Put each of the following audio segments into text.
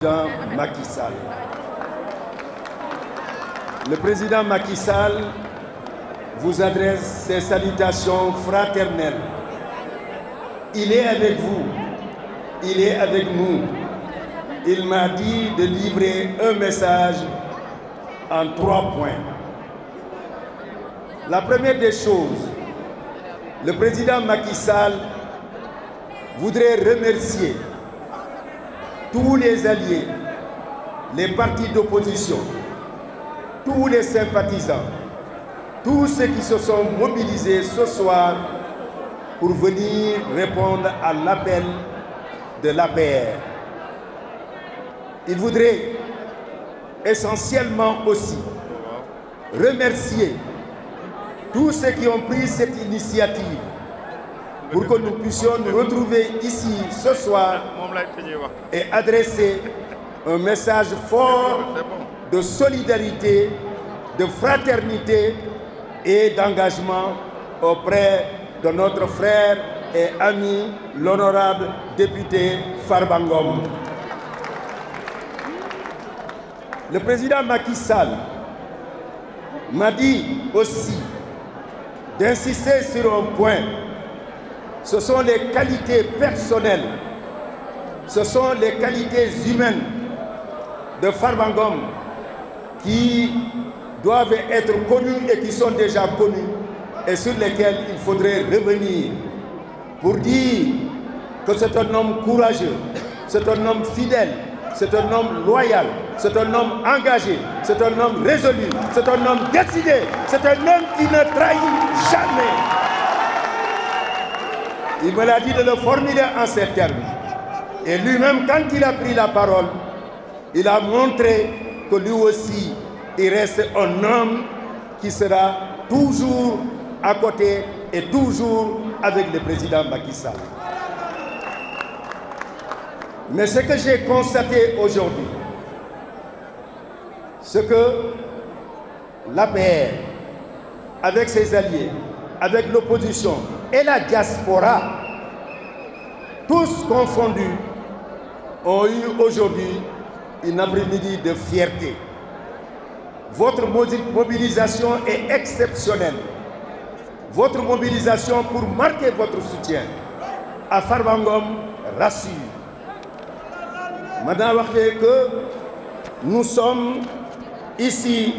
président Macky Sall. Le président Macky Sall vous adresse ses salutations fraternelles. Il est avec vous, il est avec nous. Il m'a dit de livrer un message en 3 points. La première des choses, le président Macky Sall voudrait remercier tous les alliés, les partis d'opposition, tous les sympathisants, tous ceux qui se sont mobilisés ce soir pour venir répondre à l'appel de l'APR. Il voudrait essentiellement aussi remercier tous ceux qui ont pris cette initiative pour que nous puissions nous retrouver ici ce soir et adresser un message fort de solidarité, de fraternité et d'engagement auprès de notre frère et ami, l'honorable député Farba Ngom. Le président Macky Sall m'a dit aussi d'insister sur un point. Ce sont les qualités personnelles, ce sont les qualités humaines de Farba Ngom qui doivent être connues et qui sont déjà connues et sur lesquelles il faudrait revenir pour dire que c'est un homme courageux, c'est un homme fidèle, c'est un homme loyal, c'est un homme engagé, c'est un homme résolu, c'est un homme décidé, c'est un homme qui ne trahit jamais. Il me l'a dit de le formuler en ces termes. Et lui-même, quand il a pris la parole, il a montré que lui aussi, il reste un homme qui sera toujours à côté et toujours avec le président Macky Sall. Mais ce que j'ai constaté aujourd'hui, c'est que l'APR, avec ses alliés, avec l'opposition et la diaspora, tous confondus, ont eu aujourd'hui une après-midi de fierté. Votre mobilisation est exceptionnelle. Votre mobilisation pour marquer votre soutien à Farba Ngom rassure. Madame que nous sommes ici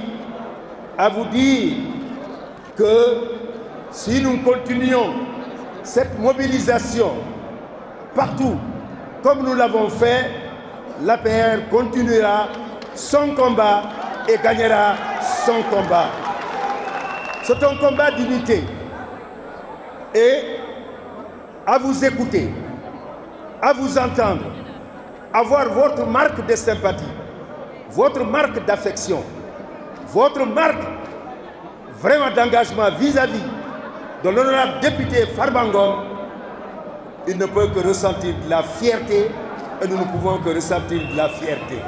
à vous dire que si nous continuons cette mobilisation partout, comme nous l'avons fait, l'APR continuera son combat et gagnera son combat. C'est un combat d'unité. Et à vous écouter, à vous entendre, à voir votre marque de sympathie, votre marque d'affection, votre marque vraiment d'engagement vis-à-vis de l'honorable député Farba Ngom, il ne peut que ressentir de la fierté et nous ne pouvons que ressentir de la fierté.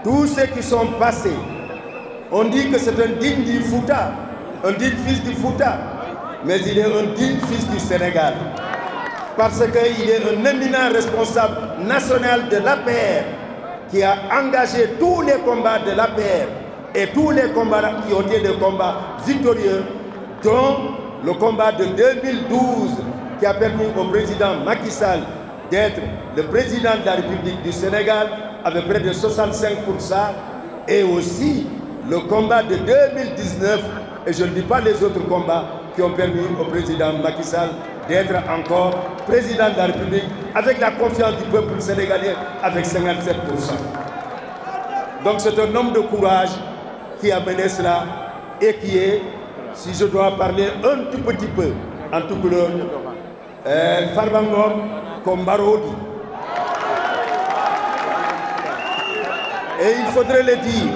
Tous ceux qui sont passés, on dit que c'est un digne du Fouta, un digne fils du Fouta, mais il est un digne fils du Sénégal. Parce qu'il est un éminent responsable national de l'APR qui a engagé tous les combats de l'APR et tous les combats qui ont été des combats victorieux, dont le combat de 2012 qui a permis au président Macky Sall d'être le président de la République du Sénégal avec près de 65%, et aussi le combat de 2019, et je ne dis pas les autres combats qui ont permis au président Macky Sall d'être encore président de la République avec la confiance du peuple sénégalais avec 57%. Donc c'est un homme de courage qui a mené cela et qui est, si je dois parler un tout petit peu en tout couleur, Farba Ngom comme Marodi. Et il faudrait le dire.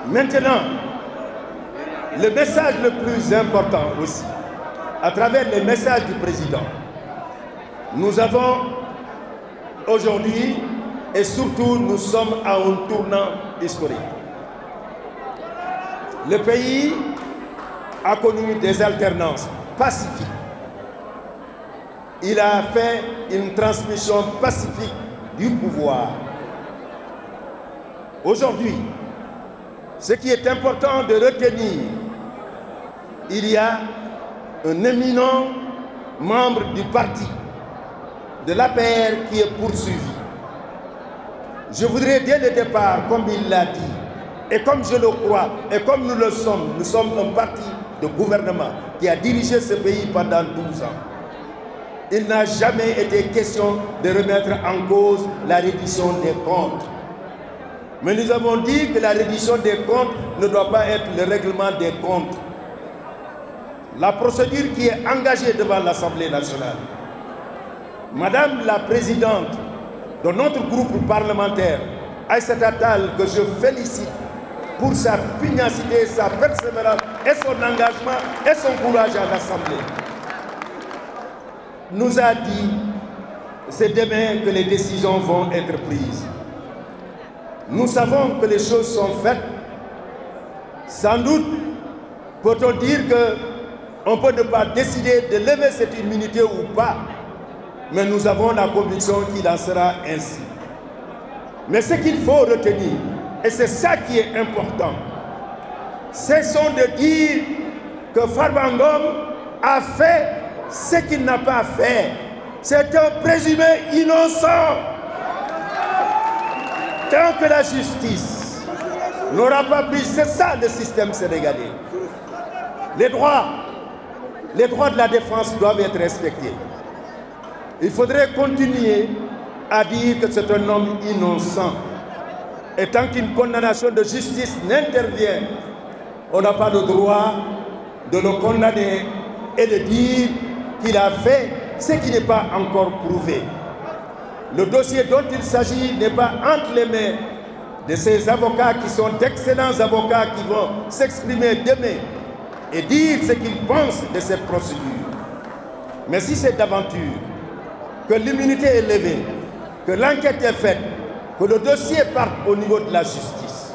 Maintenant, le message le plus important aussi, à travers les messages du président, nous avons aujourd'hui et surtout nous sommes à un tournant historique. Le pays a connu des alternances pacifiques. Il a fait une transmission pacifique du pouvoir. Aujourd'hui, ce qui est important de retenir, il y a un éminent membre du parti de l'APR qui est poursuivi. Je voudrais dès le départ, comme il l'a dit, et comme je le crois, et comme nous le sommes, nous sommes un parti de gouvernement qui a dirigé ce pays pendant 12 ans. Il n'a jamais été question de remettre en cause la reddition des comptes. Mais nous avons dit que la reddition des comptes ne doit pas être le règlement des comptes. La procédure qui est engagée devant l'Assemblée nationale, Madame la Présidente de notre groupe parlementaire, Aïssata Tall, que je félicite pour sa pugnacité, sa persévérance et son engagement et son courage à l'Assemblée, nous a dit que c'est demain que les décisions vont être prises. Nous savons que les choses sont faites. Sans doute peut-on dire qu'on peut ne pas décider de lever cette immunité ou pas, mais nous avons la conviction qu'il en sera ainsi. Mais ce qu'il faut retenir, et c'est ça qui est important, cessons de dire que Farba Ngom a fait ce qu'il n'a pas fait. C'est un présumé innocent. Tant que la justice n'aura pas pris, c'est ça le système sénégalais. Les droits de la défense doivent être respectés. Il faudrait continuer à dire que c'est un homme innocent. Et tant qu'une condamnation de justice n'intervient, on n'a pas le droit de le condamner et de dire qu'il a fait ce qui n'est pas encore prouvé. Le dossier dont il s'agit n'est pas entre les mains de ces avocats qui sont d'excellents avocats qui vont s'exprimer demain et dire ce qu'ils pensent de cette procédure. Mais si c'est d'aventure, que l'immunité est levée, que l'enquête est faite, que le dossier parte au niveau de la justice.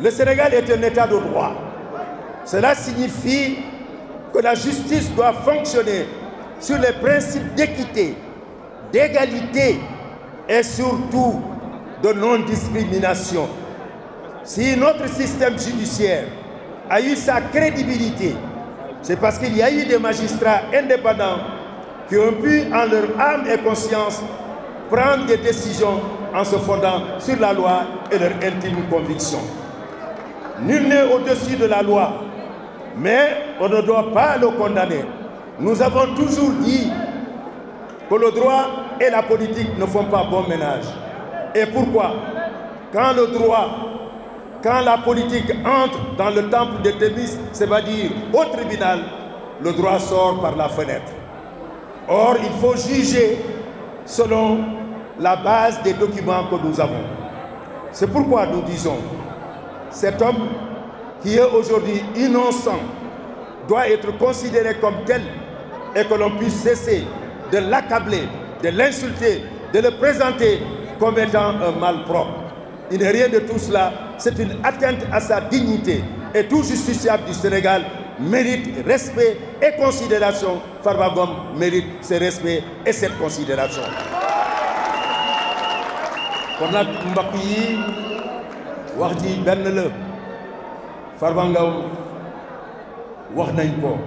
Le Sénégal est un état de droit. Cela signifie que la justice doit fonctionner sur les principes d'équité, d'égalité et surtout de non-discrimination. Si notre système judiciaire a eu sa crédibilité, c'est parce qu'il y a eu des magistrats indépendants qui ont pu, en leur âme et conscience, prendre des décisions en se fondant sur la loi et leur intime conviction. Nul n'est au-dessus de la loi, mais on ne doit pas le condamner. Nous avons toujours dit que le droit et la politique ne font pas bon ménage. Et pourquoi? Quand le droit, quand la politique entre dans le temple de Thémis, c'est-à-dire au tribunal, le droit sort par la fenêtre. Or, il faut juger selon la base des documents que nous avons. C'est pourquoi nous disons, cet homme qui est aujourd'hui innocent doit être considéré comme tel et que l'on puisse cesser de l'accabler, de l'insulter, de le présenter comme étant un malpropre. Il n'est rien de tout cela, c'est une atteinte à sa dignité et tout justiciable du Sénégal mérite respect et considération. Farba Ngom mérite ce respect et cette considération. kon nag mbokk yi wax ji benn la Farba Ngom wax nañ ko